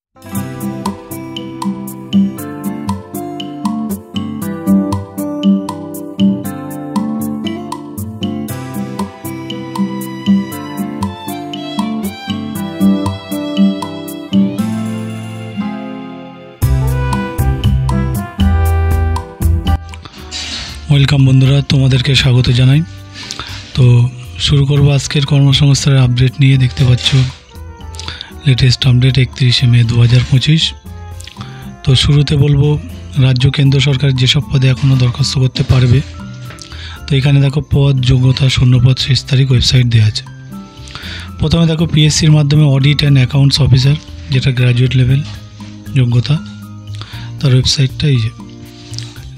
Welcome বন্ধুরা, তোমাদেরকে স্বাগত জানাই। তো শুরু করব আজকের কর্মসংস্থানের আপডেট নিয়ে। দেখতে পাচ্ছ লেটেস্ট আপডেট 31শে মে 2025। তো শুরুতে বলবো রাজ্য কেন্দ্র সরকার যেসব পদে এখনও দরখাস্ত করতে পারবে। তো এখানে দেখো পদ, যোগ্যতা, শূন্যপদ, শেষ তারিখ, ওয়েবসাইট দেওয়া আছে। প্রথমে দেখো পিএসসির মাধ্যমে অডিট অ্যান্ড অ্যাকাউন্টস অফিসার, যেটা গ্র্যাজুয়েট লেভেল যোগ্যতা, তার ওয়েবসাইটটা এই যে।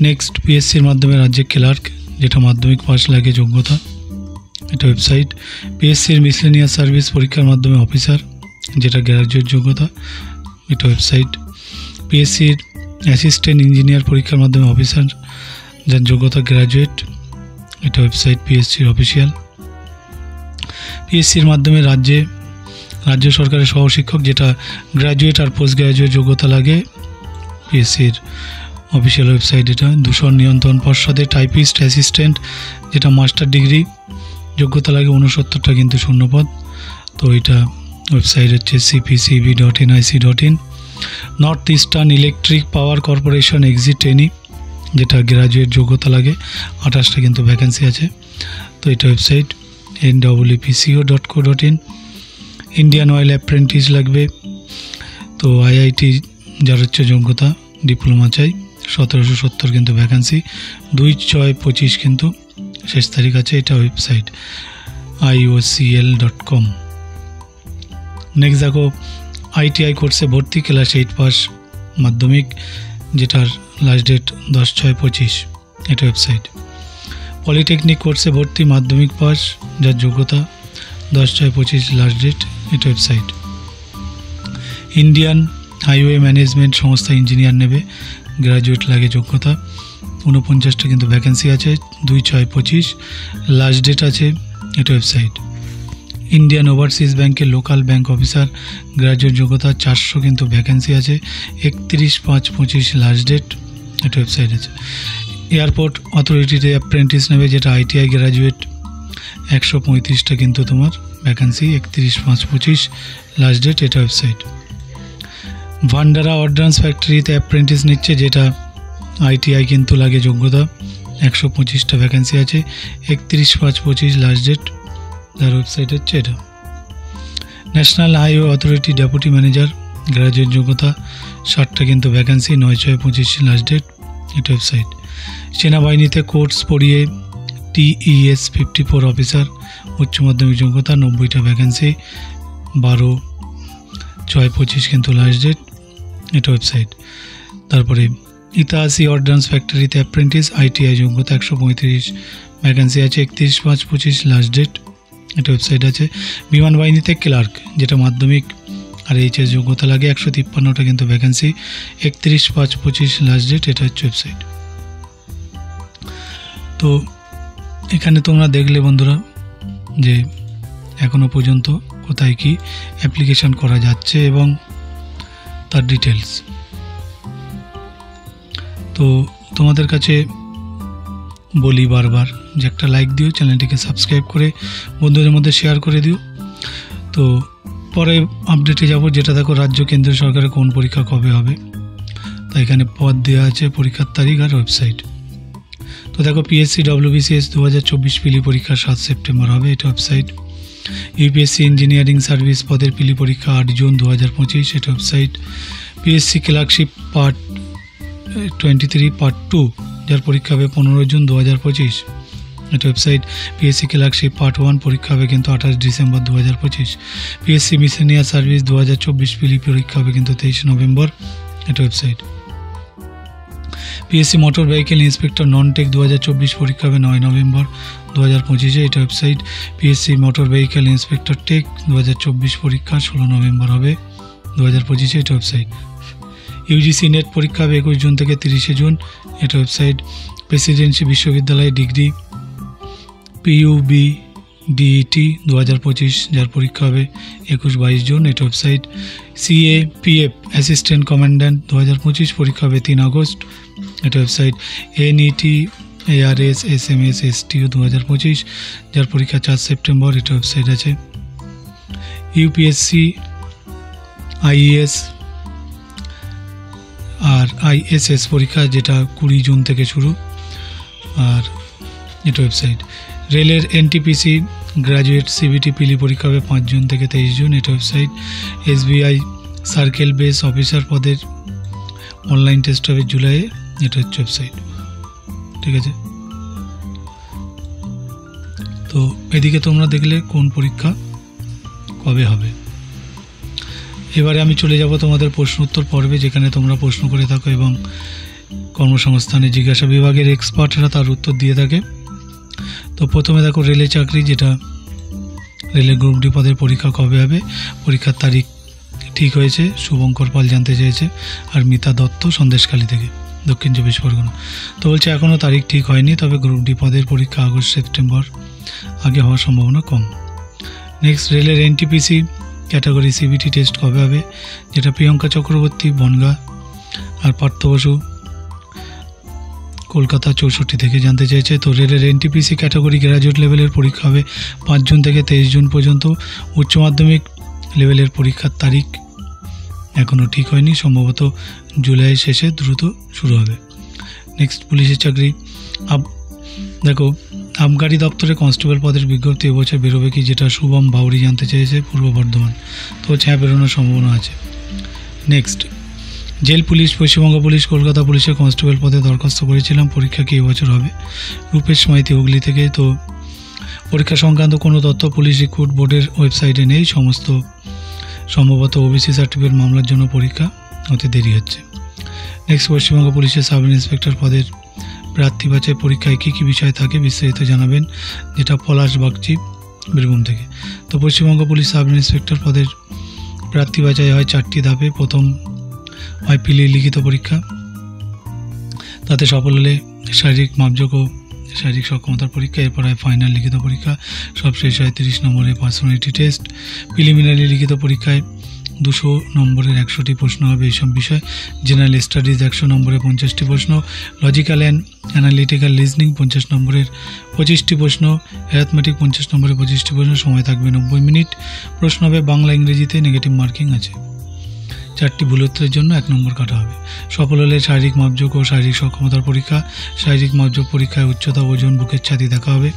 নেক্সট পিএসসির মাধ্যমে রাজ্যে ক্লার্ক, যেটা মাধ্যমিক পাস লাগে যোগ্যতা, এটা ওয়েবসাইট। পিএসসির মিসলেনিয়াস সার্ভিস পরীক্ষার মাধ্যমে অফিসার, যেটা গ্র্যাজুয়েট যোগ্যতা, এটা ওয়েবসাইট। পিএসসির অ্যাসিস্ট্যান্ট ইঞ্জিনিয়ার পরীক্ষার মাধ্যমে অফিসার, যার যোগ্যতা গ্র্যাজুয়েট, এটা ওয়েবসাইট পিএসসির অফিসিয়াল। পিএসসির মাধ্যমে রাজ্য সরকারের সহশিক্ষক, যেটা গ্র্যাজুয়েট আর পোস্ট গ্র্যাজুয়েট যোগ্যতা লাগে, পিএসসির অফিসিয়াল ওয়েবসাইট এটা। দূষণ নিয়ন্ত্রণ পর্ষদে টাইপিস্ট অ্যাসিস্ট্যান্ট, যেটা মাস্টার ডিগ্রি যোগ্যতা লাগে, 69টা কিন্তু শূন্যপদ। তো এটা ওয়েবসাইট হচ্ছে cpcb.nic.in। North eastern electric power corporation exit trainee, যেটা গ্র্যাজুয়েট যোগ্যতা লাগে, 28টা কিন্তু ভ্যাকেন্সি আছে। তো এটা website nwepco.co.in। Indian oil apprentice লাগবে, তো আইআইটি যার হচ্ছে যোগ্যতা ডিপ্লোমা চাই, 1770 কিন্তু ভ্যাকেন্সি, 2/6/25 কিন্তু শেষ তারিখ আছে। এটা ওয়েবসাইট iocl.com। নেক্সট দেখো আইটিআই কোর্সে ভর্তি, ক্লাস 8 পাস মাধ্যমিক, যেটার লাস্ট ডেট 10/6/25, এটা ওয়েবসাইট। পলিটেকনিক কোর্সে ভর্তি মাধ্যমিক পাস, যার যোগ্যতা 10/6/25 লাস্ট ডেট, এটা ওয়েবসাইট। ইন্ডিয়ান হাইওয়ে ম্যানেজমেন্ট সংস্থা ইঞ্জিনিয়ার নেবে, গ্র্যাজুয়েট লাগে যোগ্যতা, 49টা কিন্তু ভ্যাকেন্সি আছে, 2/6/25 লাস্ট ডেট আছে, এটা ওয়েবসাইট। ইন্ডিয়ান ওভারসিজ ব্যাংকের লোকাল ব্যাংক অফিসার, গ্র্যাজুয়েট যোগ্যতা, 400 কিন্তু ভ্যাকেন্সি আছে, 31/5/25 লাস্ট ডেট, এটা ওয়েবসাইট আছে। এয়ারপোর্ট অথরিটিতে অ্যাপ্রেন্টিস নেবে, যেটা আইটিআই গ্র্যাজুয়েট, 135টা কিন্তু তোমার ভ্যাকেন্সি, 31/5/25 লাস্ট ডেট, এটা ওয়েবসাইট। ভান্ডারা অর্ডন্যান্স ফ্যাক্টরিতে অ্যাপ্রেন্টিস নিচ্ছে, যেটা আইটিআই কিন্তু লাগে যোগ্যতা, 125টা ভ্যাকেন্সি আছে, 31/5/25 লাস্ট ডেট, তার ওয়েবসাইট হচ্ছে এটা। National highway authority deputy manager, graduate যোগ্যতা, 60টা কিন্তু ভ্যাকেন্সি, 9/6/25 লাস্ট ডেট, এটা ওয়েবসাইট। সেনাবাহিনীতে কোর্স পড়িয়ে TES 54 অফিসার, উচ্চ মাধ্যমিক যোগ্যতা, 90টা ভ্যাকেন্সি, 12/6/25 কিন্তু লাস্ট ডেট, এটা ওয়েবসাইট। তারপরে ইতাহাসি অর্ডন্যান্স ফ্যাক্টরিতে অ্যাপ্রেন্টিস, আইটিআই যোগ্যতা, 135 ভ্যাকেন্সি আছে, 31/5/25 লাস্ট ডেট, এটা ওয়েবসাইট আছে। বিমান বাহিনীতে ক্লার্ক, যেটা মাধ্যমিক আর এইচএস যোগ্যতা লাগে, 153টা কিন্তু ভ্যাকেন্সি, 31/5/25 লাস্ট ডেট, এটা হচ্ছে ওয়েবসাইট। তো এখানে তোমরা দেখলে বন্ধুরা যে এখনও পর্যন্ত কোথায় কি অ্যাপ্লিকেশান করা যাচ্ছে এবং তার ডিটেলস। তো তোমাদের কাছে বলি বারবার যে একটা লাইক দিও, চ্যানেলটিকে সাবস্ক্রাইব করে বন্ধুদের মধ্যে শেয়ার করে দিও। তো পরে আপডেটে যাব, যেটা দেখো রাজ্য কেন্দ্র সরকারের কোন পরীক্ষা কবে হবে। তাই এখানে পদ দেওয়া আছে, পরীক্ষার তারিখ আর ওয়েবসাইট। তো দেখো পিএসসি WBCS 2024 পিলি পরীক্ষা 7 সেপ্টেম্বর হবে, এটা ওয়েবসাইট। ইউপিএসসি ইঞ্জিনিয়ারিং সার্ভিস পদের পিলি পরীক্ষা 8 জুন 2025, এটা website. PSC clerkship part 23 part 2, যার পরীক্ষা হবে 15 জুন 2025, এটা ওয়েবসাইট। পিএসসি ক্লার্কশিপ পার্ট 1 পরীক্ষা হবে কিন্তু 28 ডিসেম্বর 2025। পিএসসি মিসলেনিয়াস সার্ভিস 2024 পিলি পরীক্ষা হবে কিন্তু 23 নভেম্বর, এটা website. PSC motor vehicle inspector non tech 2024 পরীক্ষা হবে 9 নভেম্বর 2025, এটা website. PSC motor vehicle inspector tech 2024 পরীক্ষা 16 নভেম্বর হবে 2025, এটা ওয়েবসাইট। ইউজিসি নেট পরীক্ষা হবে 21 জুন থেকে 30 জুন, এটা ওয়েবসাইট। প্রেসিডেন্সি বিশ্ববিদ্যালয় ডিগ্রি PUB DET 2025, যার পরীক্ষা হবে 21-22 জুন, এটা ওয়েবসাইট। CAPF অ্যাসিস্ট্যান্ট কমান্ড্যান্ট 2025 পরীক্ষা হবে 3 আগস্ট, এটা website. NET ARS SMS STO 2025 যার পরীক্ষা 4 সেপ্টেম্বর, এটা ওয়েবসাইট আছে। UPSC IES আর ISS পরীক্ষা যেটা 20 জুন থেকে শুরু, আর এটা ওয়েবসাইট। রেলের NTPC গ্র্যাজুয়েট CBT পিলি পরীক্ষা হবে 5 জুন থেকে 23 জুন, এটা website. SBI circle base officer পদের অনলাইন টেস্ট হবে জুলাইয়ে, এটা হচ্ছে ওয়েবসাইট। ঠিক আছে, তো এদিকে তোমরা দেখলে কোন পরীক্ষা কবে হবে। এবারে আমি চলে যাব তোমাদের প্রশ্ন উত্তর পর্বে, যেখানে তোমরা প্রশ্ন করে থাকো এবং কর্মসংস্থানে জিজ্ঞাসা বিভাগের এক্সপার্টরা তার উত্তর দিয়ে থাকে। তো প্রথমে দেখো রেলে চাকরি, যেটা রেলের গ্রুপ ডি পদের পরীক্ষা কবে হবে। পরীক্ষার তারিখ ঠিক হয়েছে, শুভঙ্কর পাল জানতে চেয়েছে, আর মিতা দত্ত সন্দেশখালী থেকে, দক্ষিণ চব্বিশ পরগনা। তো বলছে এখনও তারিখ ঠিক হয়নি, তবে গ্রুপ ডি পদের পরীক্ষা আগস্ট সেপ্টেম্বর আগে হওয়ার সম্ভাবনা কম। নেক্সট, রেলের NTPC ক্যাটাগরি CBT টেস্ট কবে হবে, যেটা প্রিয়ঙ্কা চক্রবর্তী বনগাঁ আর পার্থ বসু কলকাতা 64 থেকে জানতে চেয়েছে। তো রেলের NTPC ক্যাটাগরি গ্র্যাজুয়েট লেভেলের পরীক্ষা হবে 5 জুন থেকে 23 জুন পর্যন্ত। উচ্চ মাধ্যমিক লেভেলের পরীক্ষার তারিখ এখনও ঠিক হয়নি, সম্ভবত জুলাই শেষে দ্রুত শুরু হবে। নেক্সট, পুলিশের চাকরি। দেখো আবগারি দপ্তরে কনস্টেবল পদের বিজ্ঞপ্তি এবছর বেরোবে কি, যেটা শুভম বাউরি জানতে চেয়েছে পূর্ব বর্ধমান। তো হ্যাঁ, বেরোনোর সম্ভাবনা আছে। Next, jail police, Paschimbanga police, Kolkata পুলিশের কনস্টেবল পদে দরখাস্ত করেছিলাম, পরীক্ষা কি এবছর হবে। রূপেশ মাইতি হুগলি থেকে। তো পরীক্ষা সংক্রান্ত কোনো তথ্য পুলিশ রিক্রুট বোর্ডের ওয়েবসাইটে নেই, সমস্ত সম্ভবত OBC সার্টিফিকেট মামলার জন্য পরীক্ষা হতে দেরি হচ্ছে। নেক্সট, পশ্চিমবঙ্গ পুলিশের সাব ইন্সপেক্টর পদের প্রার্থী বাছাই পরীক্ষায় কী কী বিষয় থাকে বিস্তারিত জানাবেন, যেটা পলাশ বাগচি বীরভূম থেকে। তো পশ্চিমবঙ্গ পুলিশ সাব ইন্সপেক্টর পদের প্রার্থী বাছাই হয় 4টি ধাপে। প্রথম হয় পিলি লিখিত পরীক্ষা, তাতে সফল হলে শারীরিক মাপযোগ ও শারীরিক সক্ষমতার পরীক্ষা, এরপর হয় ফাইনাল লিখিত পরীক্ষা, সবশেষ হয় 30 নম্বরের পার্সোনালিটি টেস্ট। প্রিলিমিনারি লিখিত পরীক্ষায় 200 নম্বরের 100টি প্রশ্ন হবে এইসব বিষয়। জেনারেল স্টাডিজ 100 নম্বরের 50টি প্রশ্ন, লজিক্যাল অ্যান্ড অ্যানালিটিক্যাল রিজনিং 50 নম্বরের 25টি প্রশ্ন, অ্যারিথমেটিক 50 নম্বরের 25টি প্রশ্ন। সময় থাকবে 90 মিনিট। প্রশ্ন হবে বাংলা ইংরেজিতে, নেগেটিভ মার্কিং আছে। 4টি ভুল উত্তরের জন্য 1 নম্বর কাটা হবে। সফল হলে শারীরিক মাপযোগ ও শারীরিক সক্ষমতার পরীক্ষা। শারীরিক মাপযোগ পরীক্ষায় উচ্চতা, ওজন, বুকের ছাতি দেখা হবে।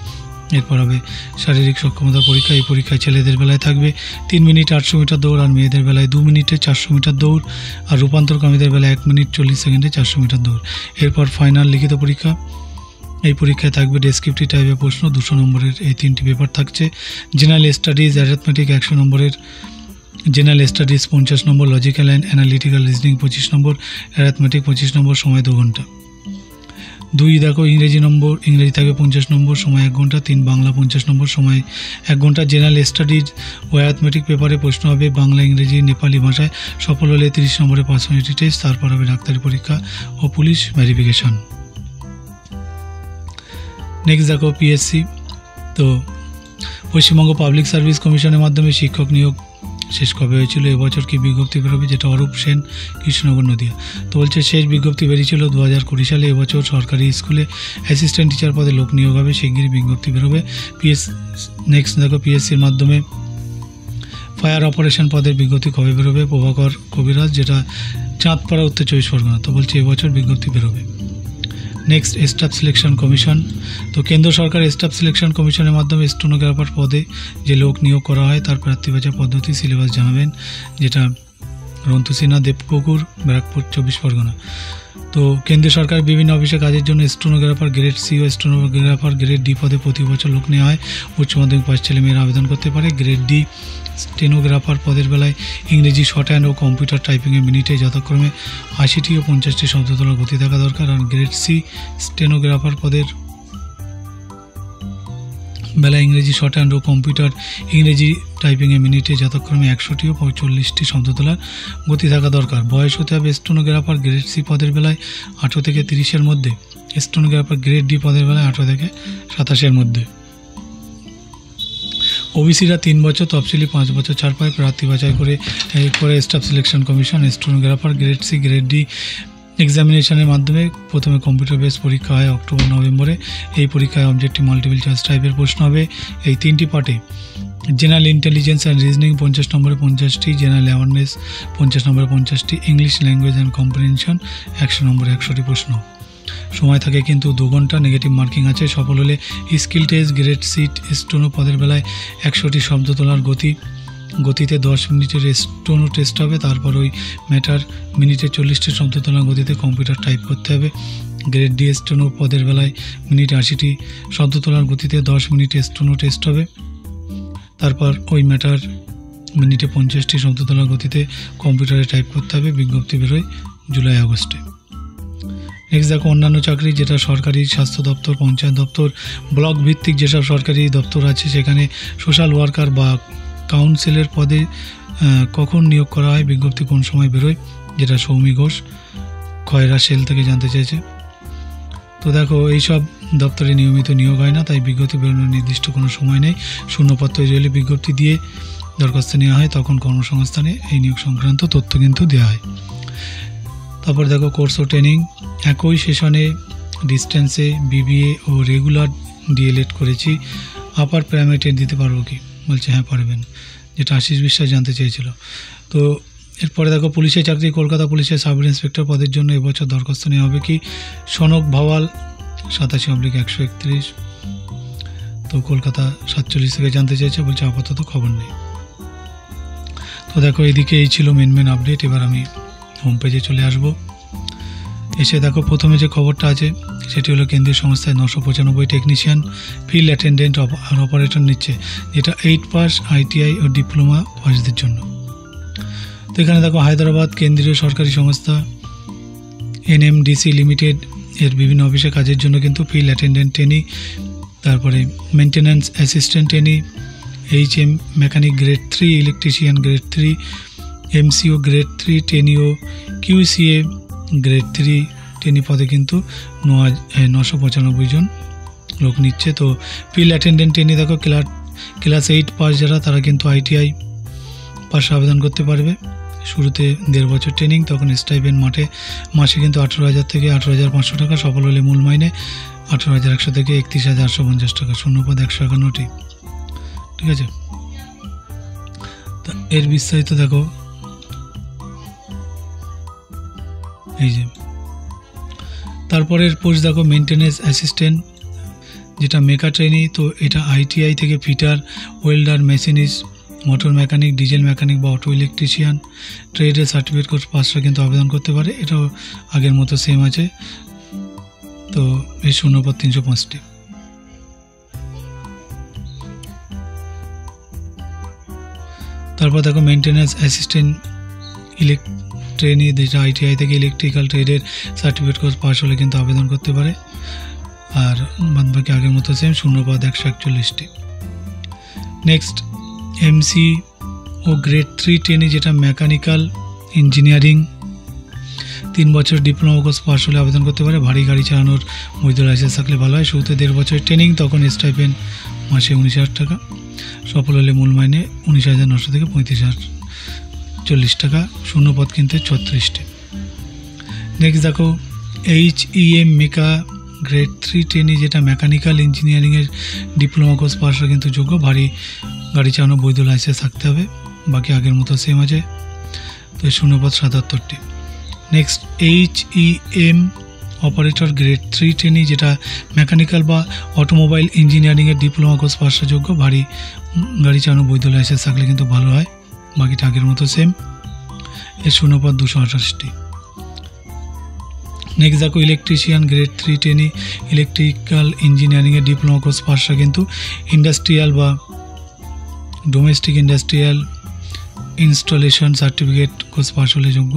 এরপর হবে শারীরিক সক্ষমতার পরীক্ষা। এই পরীক্ষায় ছেলেদের বেলায় থাকবে 3 মিনিট 800 মিটার দৌড়, আর মেয়েদের বেলায় 2 মিনিটে 400 মিটার দৌড়, আর রূপান্তরকামীদের বেলায় 1 মিনিট 40 সেকেন্ডে 400 মিটার দৌড়। এরপর ফাইনাল লিখিত পরীক্ষা। এই পরীক্ষায় থাকবে ডেসক্রিপটিভ টাইপের প্রশ্ন, 200 নম্বরের এই 3টি পেপার থাকছে। জেনারেল স্টাডিজ অ্যারিথমেটিক 100 নম্বরের, general studies 50 number, logical and analytical reasoning 25 number, arithmetic 25 নম্বর, সময় 2 ঘন্টা। 2 দেখো ইংরেজি নম্বর, ইংরেজি থাকবে 50 নম্বর, সময় 1 ঘন্টা। 3 বাংলা 50 নম্বর, সময় 1 ঘন্টা। জেনারেল স্টাডিজ ও অ্যারিথমেটিক পেপারে প্রশ্ন হবে বাংলা, ইংরেজি, নেপালি ভাষায়। সফল হলে 30 নম্বরের পার্সোনালিটি টেস্ট, তারপর হবে ডাক্তারি পরীক্ষা ও পুলিশ ভেরিফিকেশন। নেক্সট দেখো PSC। তো পশ্চিমবঙ্গ পাবলিক সার্ভিস কমিশনের মাধ্যমে শিক্ষক নিয়োগ শেষ কবে হয়েছিল, এবছর কি বিজ্ঞপ্তি বেরোবে, যেটা অরূপ সেন, কৃষ্ণনগর, নদিয়া। তো বলছে শেষ বিজ্ঞপ্তি বেরিয়েছিল 2020 সালে। এবছর সরকারি স্কুলে অ্যাসিস্ট্যান্ট টিচার পদে লোক নিয়োগ হবে, শিগগিরই বিজ্ঞপ্তি বেরোবে। নেক্সট দেখো PSCর মাধ্যমে ফায়ার অপারেশন পদের বিজ্ঞপ্তি কবে বেরোবে, প্রভাকর কবিরাজ, যেটা চাঁদপাড়া, উত্তর 24 পরগনা। তো বলছে এবছর বিজ্ঞপ্তি বেরোবে। Next, staff selection commission. তো কেন্দ্র সরকার স্টাফ সিলেকশন কমিশনের মাধ্যমে স্টেনোগ্রাফার পদে যে লোক নিয়োগ করা হয় তার প্রার্থী বাছাই পদ্ধতি সিলেবাস জানাবেন, যেটা রন্তু সিনহা, দেবপুকুর, ব্যারাকপুর, 24 পরগনা। তো কেন্দ্রীয় সরকার বিভিন্ন অফিসে কাজের জন্য স্টেনোগ্রাফার গ্রেড C ও স্টেনোগ্রাফার গ্রেড D পদে প্রতি বছর লোক নেওয়া হয়। উচ্চ মাধ্যমিক পাস ছেলেমেয়েরা আবেদন করতে পারে। গ্রেড D স্টেনোগ্রাফার পদের বেলায় ইংরেজি শর্ট হ্যান্ড ও কম্পিউটার টাইপিংয়ে মিনিটে যথাক্রমে 80টি ও 50টি শব্দ তোলার গতি থাকা দরকার। আর গ্রেড C স্টেনোগ্রাফার পদের বেলা ইংরেজি শর্ট হ্যান্ড ও কম্পিউটার ইংরেজি টাইপিংয়ে মিনিটে যথাক্রমে 100টি ও 45টি শব্দ তোলার গতি থাকা দরকার। বয়স হতে হবে স্টেনোগ্রাফার গ্রেড C পদের বেলায় 18 থেকে 30-এর মধ্যে, স্টেনোগ্রাফার গ্রেড D পদের বেলায় 18 থেকে 27-এর মধ্যে। ওবিসিরা 3 বছর, তফসিলি 5 বছর ছাড় পায়। প্রার্থী বাছাই করে staff selection commission. Stenographer grade C grade D এক্সামিনেশনের মাধ্যমে প্রথমে কম্পিউটার বেস পরীক্ষা হয় অক্টোবর নভেম্বরে। এই পরীক্ষায় অবজেক্টিভ মাল্টিপল চয়েস টাইপের প্রশ্ন হবে এই 3টি পার্টে। জেনারেল ইন্টেলিজেন্স অ্যান্ড রিজনিং 50 নম্বরে 50টি, জেনারেল অ্যাওয়ারনেস 50 নম্বরে 50টি, ইংলিশ ল্যাঙ্গুয়েজ অ্যান্ড কম্প্রিহেনশন 100 নম্বরে 100টি প্রশ্ন। সময় থাকে কিন্তু 2 ঘন্টা। নেগেটিভ মার্কিং আছে। সফল হলে skill test grade seat steno পদের বেলায় 100টি শব্দ তোলার গতিতে 10 মিনিটের স্টোনো টেস্ট হবে। তারপর ওই ম্যাটার মিনিটে 40টি শব্দ তোলার গতিতে কম্পিউটার টাইপ করতে হবে। গ্রেড ডি স্টোনো পদের বেলায় মিনিটে 80টি শব্দ তোলার গতিতে 10 মিনিটে স্টোনো টেস্ট হবে। তারপর ওই ম্যাটার মিনিটে 50টি শব্দ তোলার গতিতে কম্পিউটারে টাইপ করতে হবে। বিজ্ঞপ্তি বেরোয় জুলাই আগস্টে। নেক্সট দেখো অন্যান্য চাকরি, যেটা সরকারি, স্বাস্থ্য দপ্তর, পঞ্চায়েত দপ্তর, ব্লক ভিত্তিক যেসব সরকারি দপ্তর আছে সেখানে সোশ্যাল ওয়ার্কার বা কাউন্সিলের পদে কখন নিয়োগ করা হয়, বিজ্ঞপ্তি কোন সময় বেরোয়, যেটা সৌমি ঘোষ খয়রা সেল থেকে জানতে চেয়েছে। তো দেখো এইসব দপ্তরে নিয়মিত নিয়োগ হয় না, তাই বিজ্ঞপ্তি বেরোনোর নির্দিষ্ট কোনো সময় নেই। শূন্যপদ তৈরি হলে বিজ্ঞপ্তি দিয়ে দরখাস্ত নেওয়া হয়, তখন কর্মসংস্থানে এই নিয়োগ সংক্রান্ত তথ্য কিন্তু দেওয়া হয়। তারপর দেখো কোর্স ও ট্রেনিং, একই সেশনে ডিস্টেন্সে বিবিএ ও রেগুলার ডিএলএড করেছি, আপার প্রাইমারি দিতে পারবো কি, বলছে হ্যাঁ পারবেন, যেটা আশিস বিশ্বাস জানতে চেয়েছিল। তো এরপরে দেখো পুলিশের চাকরি, কলকাতা পুলিশের সাব ইন্সপেক্টর পদের জন্য এবছর দরখাস্ত নেওয়া হবে কি, সনক ভাওয়াল 87/131। তো কলকাতা 47 থেকে জানতে চেয়েছে, বলছে আপাতত খবর নেই। তো দেখো এদিকে এই ছিল মেন আপডেট। এবার আমি হোম পেজে চলে আসবো। এসে দেখো প্রথমে যে খবরটা আছে সেটি হলো কেন্দ্রীয় সংস্থায় 995 টেকনিশিয়ান ফিল্ড অ্যাটেন্ডেন্ট আর অপারেটর নিচ্ছে, যেটা 8 পাস ITI ও ডিপ্লোমা পাসদের জন্য। তো এখানে দেখো হায়দ্রাবাদ কেন্দ্রীয় সরকারি সংস্থা NMDC লিমিটেড এর বিভিন্ন অফিসে কাজের জন্য কিন্তু ফিল্ড অ্যাটেন্ডেন্ট ট্রেনি, তারপরে maintenance assistant trainee, HM mechanic grade 3, electrician grade 3, MCO grade 3 trainee ও QCA গ্রেড 3 ট্রেনি পদে কিন্তু 995 জন লোক নিচ্ছে। তো ফিল্ড অ্যাটেন্ডেন্ট ট্রেনি দেখো ক্লাস 8 পাস যারা, তারা কিন্তু ITI পাশে আবেদন করতে পারবে। শুরুতে 1.5 বছর ট্রেনিং, তখন স্টাইপেন্ড মাসে কিন্তু 18,000 থেকে 18,500 টাকা, সফল হলে মূল মাইনে 18,100 থেকে 31,850 টাকা, শূন্যপদ 151টি। ঠিক আছে, তা এর বিস্তারিত দেখো এই যে। তারপরের পোস্ট দেখো মেনটেন্যান্স অ্যাসিস্ট্যান্ট, যেটা মেকা ট্রেনি। তো এটা ITI থেকে fitter, welder, machinist, motor mechanic, diesel mechanic বা অটো ইলেকট্রিশিয়ান ট্রেডের সার্টিফিকেট কোর্স পাসরা কিন্তু আবেদন করতে পারে। এটাও আগের মতো সেম আছে। তো এই শূন্যপদ 305টি। তারপর দেখো মেনটেন্যান্স অ্যাসিস্ট্যান্ট ট্রেনি, যেটা ITI থেকে ইলেকট্রিক্যাল ট্রেডের সার্টিফিকেট কোর্স পাস হলে কিন্তু আবেদন করতে পারে। আর বাদবাকি আগের মতো সেম, শূন্যপদ 141টি। নেক্সট MCO গ্রেড 3 ট্রেনি, যেটা মেকানিক্যাল ইঞ্জিনিয়ারিং, 3 বছর ডিপ্লোমা কোর্স পাস হলে আবেদন করতে পারে। ভারী গাড়ি চালানোর বৈধ লাইসেন্স থাকলে ভালো হয়। শুরুতে 1.5 বছর ট্রেনিং, তখন স্টাইপেন্ড মাসে 19,000 টাকা, সফল হলে মূল মাইনে 19,900 থেকে 35,040 টাকা, শূন্যপদ কিন্তু 36টি। নেক্সট দেখো HEM মেকা গ্রেড 3 ট্রেনি, যেটা মেকানিক্যাল ইঞ্জিনিয়ারিংয়ের ডিপ্লোমা কোর্স পাস হলে কিন্তু যোগ্য। ভারী গাড়ি চালানো বৈধ লাইসেন্স থাকতে হবে। বাকি আগের মতো সেম আছে। তো শূন্যপদ 77টি। Next HEM operator grade 3 trainee, যেটা মেকানিক্যাল বা অটোমোবাইল ইঞ্জিনিয়ারিংয়ের ডিপ্লোমা কোর্স পাসের যোগ্য। ভারী গাড়ি চালানো বৈধ লাইসেন্স থাকলে কিন্তু ভালো হয়। বাকিটা আগের মতো সেম। এর শূন্যপদ 228টি। নেক্সট দেখো ইলেকট্রিশিয়ান গ্রেড 3 ট্রেনি, ইলেকট্রিক্যাল ইঞ্জিনিয়ারিংয়ের ডিপ্লোমা কোর্স পাসরা কিন্তু ইন্ডাস্ট্রিয়াল বা domestic industrial installation certificate course pass হলে যোগ্য।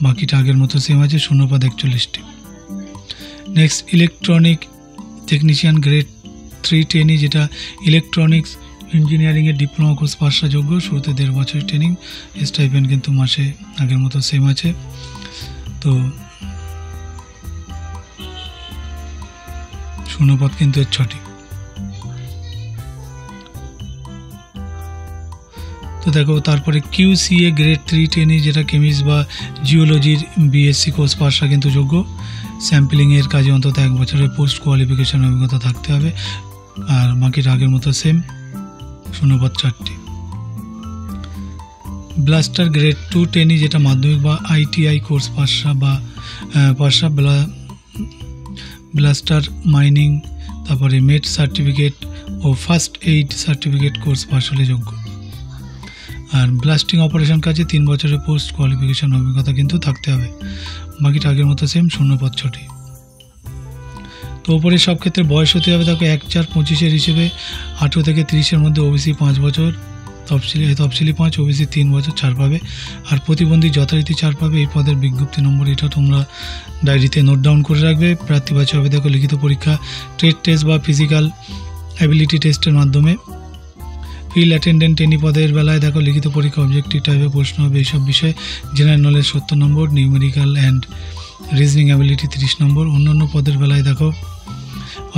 বাকিটা আগের মতো সেম আছে, শূন্যপদ 41টি। Next electronic technician grade 3 trainee, যেটা ইলেকট্রনিক্স ইঞ্জিনিয়ারিংয়ের ডিপ্লোমা কোর্স পাসরা যোগ্য। শুরুতে 1.5 বছর ট্রেনিং, স্টাইপেন্ড কিন্তু মাসে আগের মতো সেম আছে। তো শূন্যপদ কিন্তু 6টি। তো দেখো তারপরে QCA গ্রেড 3 ট্রেনি যেটা কেমিস্ট বা জিওলজির BSc কোর্স পাসরা কিন্তু যোগ্য। স্যাম্পলিংয়ের কাজে অন্তত 1 বছরের পোস্ট কোয়ালিফিকেশন অভিজ্ঞতা থাকতে হবে। আর বাকিটা আগের মতো সেম, শূন্যপদ 4টি। ব্লাস্টার গ্রেড 2 ট্রেনি যেটা মাধ্যমিক বা ITI কোর্স পাসরা ব্লাস্টার মাইনিং, তারপরে মেট সার্টিফিকেট ও first aid certificate course pass হলে যোগ্য। আর ব্লাস্টিং অপারেশন কাজে 3 বছরের পোস্ট কোয়ালিফিকেশন অভিজ্ঞতা কিন্তু থাকতে হবে। বাকিটা আগের মতো সেম, শূন্যপদ 6টি। তো ওপরে সব ক্ষেত্রে বয়স হতে হবে দেখো 1/4/25 হিসেবে 18 থেকে 30-এর মধ্যে OBC 5 বছর, তফসিলি 5, OBC 3 বছর ছাড় পাবে। আর প্রতিবন্ধী যথারীতি ছাড় পাবে। এই পদের বিজ্ঞপ্তি নম্বর এটা তোমরা ডায়েরিতে নোট ডাউন করে রাখবে। প্রার্থী বাছাই হবে দেখো লিখিত পরীক্ষা, ট্রেড টেস্ট বা ফিজিক্যাল অ্যাবিলিটি টেস্টের মাধ্যমে। ফিল্ড অ্যাটেন্ডেন্ট ট্রেনি পদের বেলায় দেখো লিখিত পরীক্ষা, অবজেক্টিভ টাইপের প্রশ্ন হবে এইসব বিষয়ে। General knowledge 70 number, numerical and reasoning ability 30 নম্বর। অন্যান্য পদের বেলায় দেখো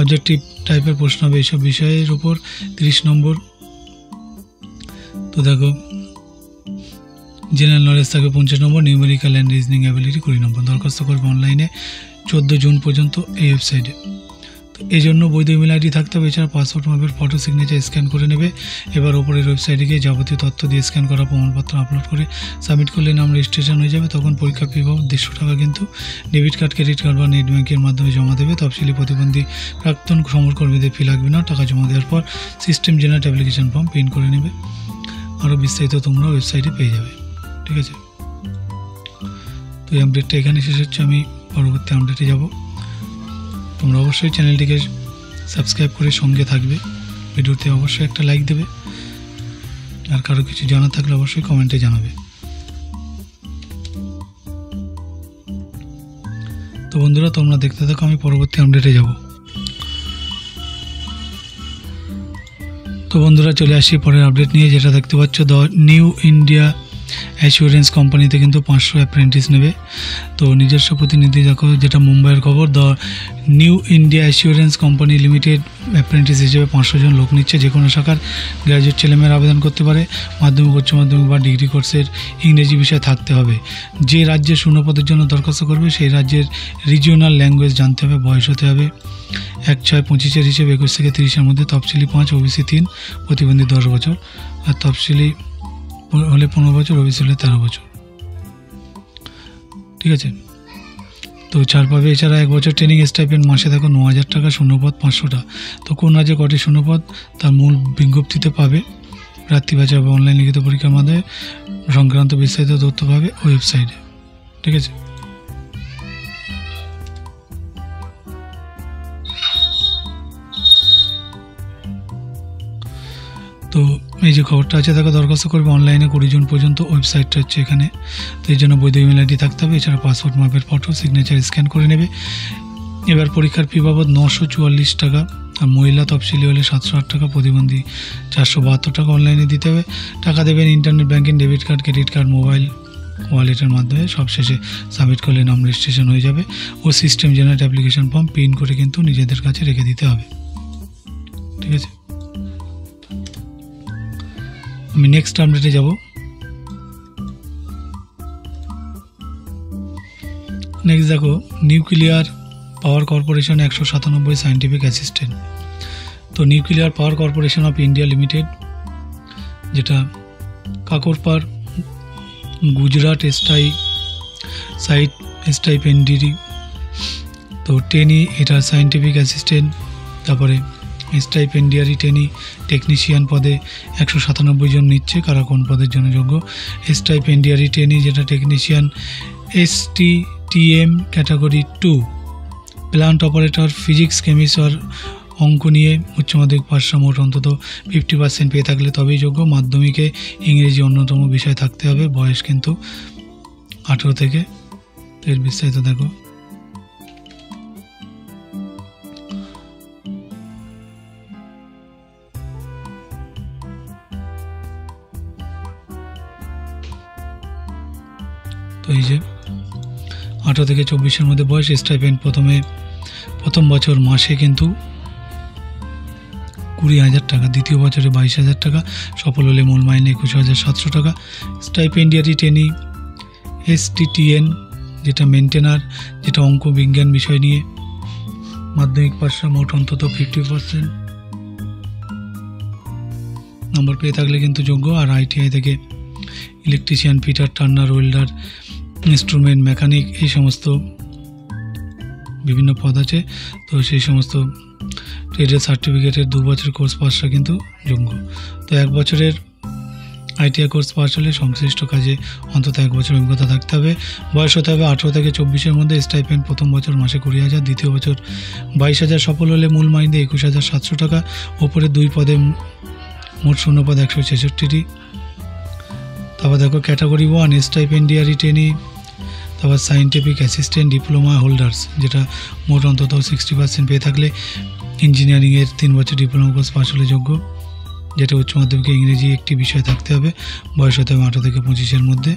অবজেক্টিভ টাইপের প্রশ্ন হবে এইসব বিষয়ের উপর 30 নম্বর। তো দেখো জেনারেল নলেজ থাকবে 50 নম্বর, নিউমেরিক্যাল অ্যান্ড রিজনিং অ্যাবিলিটি 20 নম্বর। দরখাস্ত করবে অনলাইনে 14 জুন পর্যন্ত এই ওয়েবসাইটে। তো এই জন্য বৈধ ইমেল আইডি থাকতে হবে। এছাড়া পাসপোর্ট মাপের ফটো সিগনেচার স্ক্যান করে নেবে। এবার ওপরের ওয়েবসাইটে গিয়ে যাবতীয় তথ্য দিয়ে স্ক্যান করা প্রমাণপত্র আপলোড করে সাবমিট করলে নাম রেজিস্ট্রেশন হয়ে যাবে। তখন পরীক্ষা ফি বাবদ 150 টাকা কিন্তু ডেবিট কার্ড, ক্রেডিট কার্ড বা নেট ব্যাঙ্কের মাধ্যমে জমা দেবে। তফসিলি প্রতিবন্ধী প্রাক্তন সমরকর্মীদের ফি লাগবে না। টাকা জমা দেওয়ার পর system generate application form print করে নেবে। আরও বিস্তারিত তোমরা ওয়েবসাইটে পেয়ে যাবে। ঠিক আছে, তো এই আপডেটটা এখানে শেষ হচ্ছে। আমি পরবর্তী আপডেটে যাব। তোমরা অবশ্যই চ্যানেলটিকে সাবস্ক্রাইব করে সঙ্গে থাকবে। ভিডিওতে অবশ্যই একটা লাইক দেবে। আর কারো কিছু জানা থাকলে অবশ্যই কমেন্টে জানাবে। তো বন্ধুরা তোমরা দেখতে থাকো, আমি পরবর্তী আপডেটে যাব। তো বন্ধুরা চলে আসি পরের আপডেট নিয়ে, যেটা দেখতে পাচ্ছ দ্য নিউ ইন্ডিয়া অ্যাসিওরেন্স কোম্পানিতে কিন্তু 500 অ্যাপ্রেন্টিস নেবে। তো নিজস্ব প্রতিনিধি দেখো, যেটা মুম্বাইয়ের খবর, the new India assurance company limited apprentice হিসেবে 500 জন লোক নিচ্ছে। যে কোনো শাখার গ্র্যাজুয়েট ছেলেমেয়েরা আবেদন করতে পারে। মাধ্যমিক, উচ্চ মাধ্যমিক বা ডিগ্রি কোর্সের ইংরেজি বিষয় থাকতে হবে। যে রাজ্যে শূন্যপদের জন্য দরখাস্ত করবে সেই রাজ্যের রিজিওনাল ল্যাঙ্গুয়েজ জানতে হবে। বয়স হতে হবে 1/6/25 হিসেবে 21 থেকে 30-এর মধ্যে। তফসিলি 5, OBC 3, প্রতিবন্ধী 10 বছর। আর তফসিলি হলে 15 বছর, OBC হলে 13 বছর। ঠিক আছে, তো ছাড় পাবে। এছাড়া 1 বছর ট্রেনিং স্টাইপেন্ড মাসে দেখো 9000 টাকা, শূন্যপদ 500টা। তো কোন রাজ্যে কটি শূন্যপদ তার মূল বিজ্ঞপ্তিতে পাবে। প্রার্থী বাছাই হবে অনলাইন লিখিত পরীক্ষার মাধ্যমে। সংক্রান্ত বিস্তারিত তথ্য পাবে ওয়েবসাইটে। ঠিক আছে, তো এই যে খবরটা আছে দেখো, দরখাস্ত করবে অনলাইনে 20 জুন পর্যন্ত। ওয়েবসাইটটা হচ্ছে এখানে। তো এই জন্য বৈধ ইমেল আইডি থাকতে হবে। এছাড়া পাসপোর্ট মাপের ফটো সিগনেচার স্ক্যান করে নেবে। এবার পরীক্ষার ফি বাবদ 944 টাকা। আর মহিলা তফসিলি হলে 708 টাকা, প্রতিবন্ধী 472 টাকা অনলাইনে দিতে হবে। টাকা দেবেন internet banking, debit card, credit card, mobile ওয়ালেটের মাধ্যমে। সবশেষে সাবমিট করলে নাম রেজিস্ট্রেশন হয়ে যাবে। ও system generate application form print করে কিন্তু নিজেদের কাছে রেখে দিতে হবে। ঠিক আছে, আমি নেক্সট আপডেটে যাব। নেক্সট দেখো, nuclear power corporation 197 scientific assistant. তো nuclear power corporation of India limited, যেটা কাকরপার, গুজরাট স্টাইপেন্ডারি। তো টেনি এটা সায়েন্টিফিক অ্যাসিস্ট্যান্ট। তারপরে স্টাইপেন্ডিয়ারি ট্রেনি টেকনিশিয়ান পদে 197 জন নিচ্ছে। কারা কোন পদের জন্য যোগ্য। স্টাইপেন্ডিয়ারি ট্রেনি যেটা technician, STTM category 2, plant operator, physics, chemist আর অঙ্ক নিয়ে উচ্চ মাধ্যমিক পাশে মোট অন্তত 50% পেয়ে থাকলে তবেই যোগ্য। মাধ্যমিকে ইংরেজি অন্যতম বিষয় থাকতে হবে। বয়স কিন্তু 18 থেকে। এর বিস্তারিত দেখো। তো এই যে 18 থেকে 24-এর মধ্যে বয়স। স্টাইপেন্ড প্রথম বছর মাসে কিন্তু 20,000 টাকা, দ্বিতীয় বছরে 22,000 টাকা, সফল হলে মূল মাইনে 21,700 টাকা। স্টাইপেন্ডিয়ারি ট্রেনি STTN যেটা মেনটেনার, যেটা অঙ্ক বিজ্ঞান বিষয় নিয়ে মাধ্যমিক পাশে মোট অন্তত 50% নম্বর পেয়ে থাকলে কিন্তু যোগ্য। আর ITI থেকে electrician, fitter, turner, welder, instrument mechanic এই সমস্ত বিভিন্ন পদ আছে। তো সেই সমস্ত ট্রেডের সার্টিফিকেটের 2 বছর কোর্স পাসরা কিন্তু যোগ্য। তো 1 বছরের ITI কোর্স পাস হলে সংশ্লিষ্ট কাজে অন্তত 1 বছর অভিজ্ঞতা থাকতে হবে। বয়স হতে হবে 18 থেকে 24-এর মধ্যে। স্টাইপেন্ড প্রথম বছর মাসে 20,000, দ্বিতীয় বছর 22,000, সফল হলে মূল মাইনে 21,700 টাকা। ওপরে 2 পদে মোট শূন্যপদ 166টি। তারপর দেখো ক্যাটাগরি 1 স্টাইপেন্ডিয়ারি ট্রেনি, তারপর সায়েন্টিফিক অ্যাসিস্ট্যান্ট ডিপ্লোমা হোল্ডার্স, যেটা মোট অন্তত 60% পেয়ে থাকলে ইঞ্জিনিয়ারিংয়ের 3 বছর ডিপ্লোমা কোর্স পাস হলে যোগ্য, যেটা উচ্চ মাধ্যমিকে ইংরেজি একটি বিষয় থাকতে হবে। বয়স হতে হবে 18 থেকে 25-এর মধ্যে।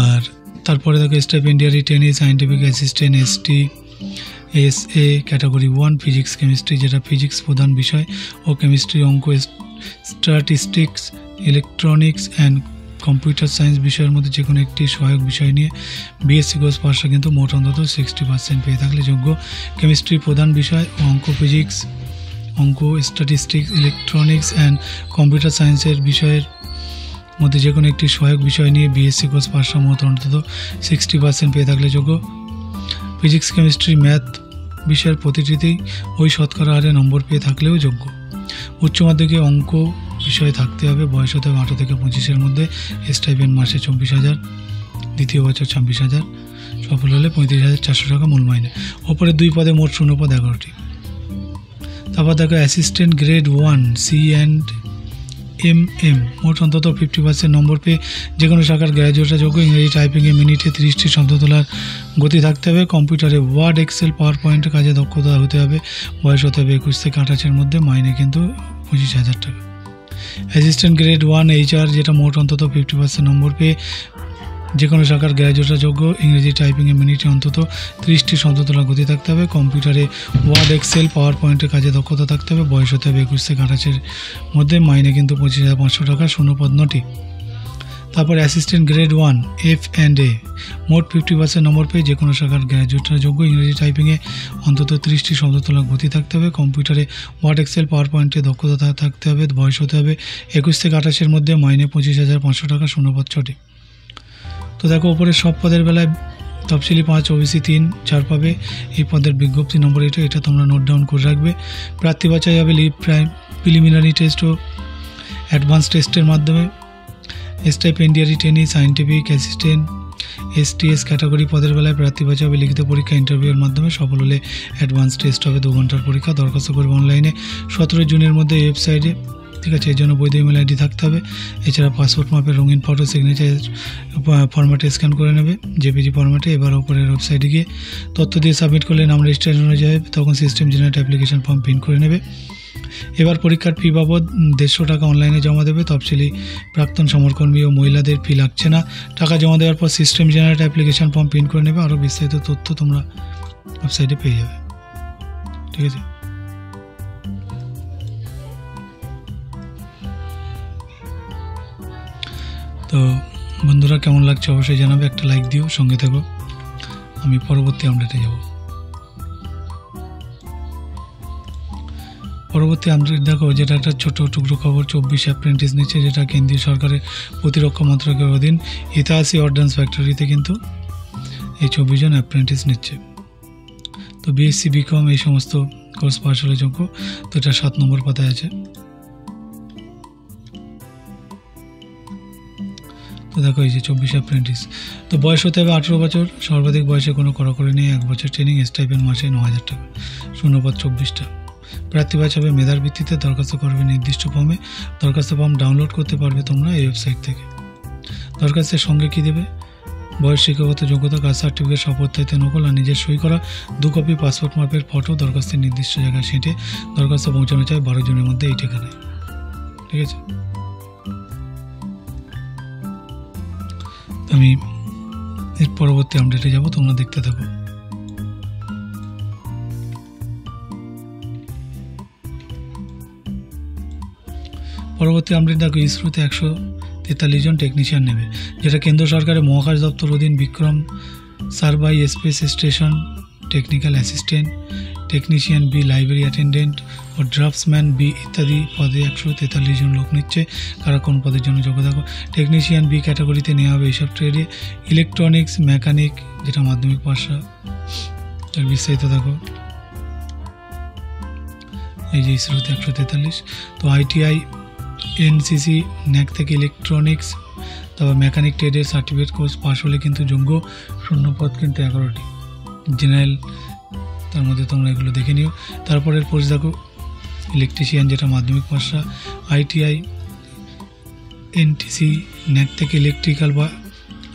আর তারপরে দেখো stipendiary trainee scientific assistant STSA category 1 physics chemistry, যেটা ফিজিক্স প্রধান বিষয় ও কেমিস্ট্রি, অঙ্ক, statistics, electronics and computer science বিষয়ের মধ্যে যে কোনো একটি সহায়ক বিষয় নিয়ে BSc কোর্স পাসরা কিন্তু মোট অন্তত 60% পেয়ে থাকলে যোগ্য। কেমিস্ট্রি প্রধান বিষয় ও অঙ্ক, ফিজিক্স, অঙ্ক, স্ট্যাটিস্টিক্স, ইলেকট্রনিক্স অ্যান্ড কম্পিউটার সায়েন্সের বিষয়ের মধ্যে যে কোনো একটি সহায়ক বিষয় নিয়ে BSc কোর্স পাসরা মোট অন্তত 60% পেয়ে থাকলে যোগ্য। ফিজিক্স, কেমিস্ট্রি, ম্যাথ বিষয়ের প্রতিটিতেই ওই শতকরা হারে নম্বর পেয়ে থাকলেও যোগ্য। উচ্চ মাধ্যমিকে অঙ্ক বিষয় থাকতে হবে। বয়স হতে হবে 18 থেকে 25-এর মধ্যে। স্টাইপেন্ড মাসে 24,000, দ্বিতীয় বছর 26,000, সফল হলে 35,400 টাকা মূল মাইনে। ওপরে 2 পদে মোট শূন্যপদ 11টি। তারপর দেখো অ্যাসিস্ট্যান্ট গ্রেড 1 C&MM, মোট অন্তত 50% নম্বর পেয়ে যে কোনো শাখার গ্র্যাজুয়েটরা যোগ্য। ইংরেজি টাইপিংয়ে মিনিটে 30টি শব্দ তোলার গতি থাকতে হবে। কম্পিউটারে ওয়ার্ড, এক্সেল, পাওয়ার পয়েন্টের কাজে দক্ষতা হতে হবে। বয়স হতে হবে 21 থেকে 28-এর মধ্যে। মাইনে কিন্তু 25,000 টাকা। অ্যাসিস্ট্যান্ট গ্রেড 1 HR, যেটা মোট অন্তত 50% নম্বর পেয়ে যে কোনো শাখার গ্র্যাজুয়েটরা যোগ্য। ইংরেজি টাইপিংয়ে মিনিটে অন্তত 30টি শব্দ তোলার গতি থাকতে হবে। কম্পিউটারে ওয়ার্ড, এক্সেল, পাওয়ার পয়েন্টের কাজে দক্ষতা থাকতে হবে। বয়স হতে হবে 21 থেকে 28-এর মধ্যে। মাইনে কিন্তু 25,500 টাকা, শূন্যপদ 9টি। তারপর অ্যাসিস্ট্যান্ট গ্রেড 1 F&A, মোট 50% নম্বর পেয়ে যে কোনো শাখার গ্র্যাজুয়েটরা যোগ্য। ইংরেজি টাইপিংয়ে অন্তত 30টি শব্দ তোলার গতি থাকতে হবে। কম্পিউটারে ওয়ার্ড, এক্সেল, পাওয়ার পয়েন্টে দক্ষতা থাকতে হবে। বয়স হতে হবে 21 থেকে 28-এর মধ্যে। মাইনে 25,500 টাকা, শূন্যপদ 6টি। তো দেখো ওপরে সব পদের বেলায় তফসিলি 5, OBC 3, 4 পাবে। এই পদের বিজ্ঞপ্তি নম্বর এটা তোমরা নোট ডাউন করে রাখবে। প্রার্থী বাছাই হবে প্রিলিমিনারি টেস্ট ও অ্যাডভান্স টেস্টের মাধ্যমে। Stipendiary trainee scientific assistant STS category পদের বেলায় প্রার্থী বাছাই হবে লিখিত পরীক্ষা, ইন্টারভিউয়ের মাধ্যমে। সফল হলে অ্যাডভান্স টেস্ট হবে 2 ঘন্টার পরীক্ষা। দরখাস্ত করবে অনলাইনে 17 জুনের মধ্যে ওয়েবসাইটে, ঠিক আছে। এর জন্য বৈধ ইমেল ID থাকতে হবে। এছাড়া পাসপোর্ট মাপের রঙিন ফটো সিগনেচার ফরম্যাটে স্ক্যান করে নেবে, JPG ফরম্যাটে। এবার ওপরের ওয়েবসাইটে গিয়ে তথ্য দিয়ে সাবমিট করলে নাম রেজিস্ট্রেশন হয়ে যাবে। তখন system generate application form print করে নেবে। এবার পরীক্ষার ফি বাবদ 150 টাকা অনলাইনে জমা দেবে। তফসিলি প্রাক্তন সমরকর্মী ও মহিলাদের ফি লাগছে না। টাকা জমা দেওয়ার পর system generate application form print করে নেবে। আরও বিস্তারিত তথ্য তোমরা ওয়েবসাইটে পেয়ে যাবে, ঠিক আছে। তো বন্ধুরা, কেমন লাগছে অবশ্যই জানাবে। একটা লাইক দিও, সঙ্গে থেকো। আমি পরবর্তী আপডেটে যাব। পরবর্তী আপডেট দেখো, যেটা একটা ছোট টুকরো খবর। 24 অ্যাপ্রেন্টিস নিচ্ছে, যেটা কেন্দ্রীয় সরকারের প্রতিরক্ষা মন্ত্রকের অধীন 83 অর্ডিন্যান্স ফ্যাক্টরিতে কিন্তু এই 24 জন অ্যাপ্রেন্টিস নিচ্ছে। তো BSc, BCom এই সমস্ত কোর্স পাস হলে যোগ্য। তো এটা 7 নম্বর পাতায় আছে। তো দেখো এই যে 24 অ্যাপ্রেন্টিস। তো বয়স হতে হবে 18 বছর। সর্বাধিক বয়সে কোনো কড়াকড়ি নেই। 1 বছর ট্রেনিং। স্টাইপেন্ড মাসে 9,000 টাকা, শূন্যপদ 24টা। প্রার্থী বাছাবে মেধার ভিত্তিতে। দরখাস্ত করবে নির্দিষ্ট ফর্মে। দরখাস্ত ফর্ম ডাউনলোড করতে পারবে তোমরা এই ওয়েবসাইট থেকে। দরখাস্তের সঙ্গে কি দেবে? বয়স, শিক্ষাগত যোগ্যতা, কাস্ট সার্টিফিকেট, শপথ নকল আর নিজের সই করা 2 কপি পাসপোর্ট মাপের ফটো। দরখাস্তের নির্দিষ্ট জায়গায় সেটে দরখাস্ত পৌঁছানো চাই 12 জনের মধ্যে এই ঠিকানায়, ঠিক আছে। আমি এর পরবর্তী আপডেটে যাব, তোমরা দেখতে থাকো। পরবর্তী আপডেট দেখো, ইসরোতে 143 জন টেকনিশিয়ান নেবে, যেটা কেন্দ্র সরকারের মহাকাশ দপ্তর অধীন Vikram Sarabhai space station technical assistant, technician B, library attendant ও ড্রাফটসম্যান বি ইত্যাদি পদে 143 জন লোক নিচ্ছে। কারা কোন পদের জন্য যোগ্য দেখো, টেকনিশিয়ান বি ক্যাটাগরিতে নেওয়া হবে এইসব ট্রেডে ইলেকট্রনিক্স, মেকানিক, যেটা মাধ্যমিক পাশ, তার বিস্তারিত দেখো। এই যে ইসরোতে 143। তো আইটিআই, এনসিসি, ন্যাক থেকে ইলেকট্রনিক্স, তারপর মেকানিক ট্রেডের সার্টিফিকেট কোর্স পাস হলে কিন্তু যোগ্য। শূন্যপদ কিন্তু 11টি, জেনারেল, তার মধ্যে তোমরা এগুলো দেখে নিও। তারপরের পোস্ট দেখো, ইলেকট্রিশিয়ান, যেটা মাধ্যমিক পাশা, আইটিআই, এনটিসি, ন্যাক থেকে ইলেকট্রিক্যাল বা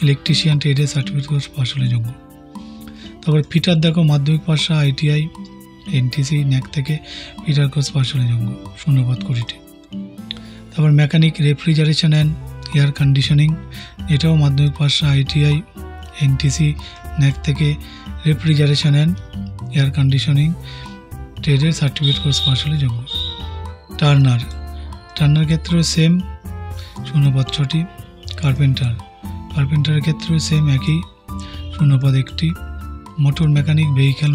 ইলেকট্রিশিয়ান ট্রেডের সার্টিফিকেট কোর্স পাস হলে যোগ্য। তারপর ফিটার দেখো, মাধ্যমিক পাশা, আইটিআই, এনটিসি, ন্যাক থেকে ফিটার কোর্স পাস হলে যোগ্য। শূন্যপদ 20টি। তারপর mechanic, refrigeration and air conditioning, এটাও মাধ্যমিক পাশা, আইটিআই, এনটিসি, ন্যাক থেকে রেফ্রিজারেশন অ্যান্ড এয়ার কন্ডিশনিং ট্রেডের সার্টিফিকেট কোর্স পাস হলে যোগ্য। টার্নার ক্ষেত্রেও সেম, শূন্যপদ 6টি। কার্পেন্টারের ক্ষেত্রেও সেম একই, শূন্যপদ 1টি। Motor mechanic, vehicle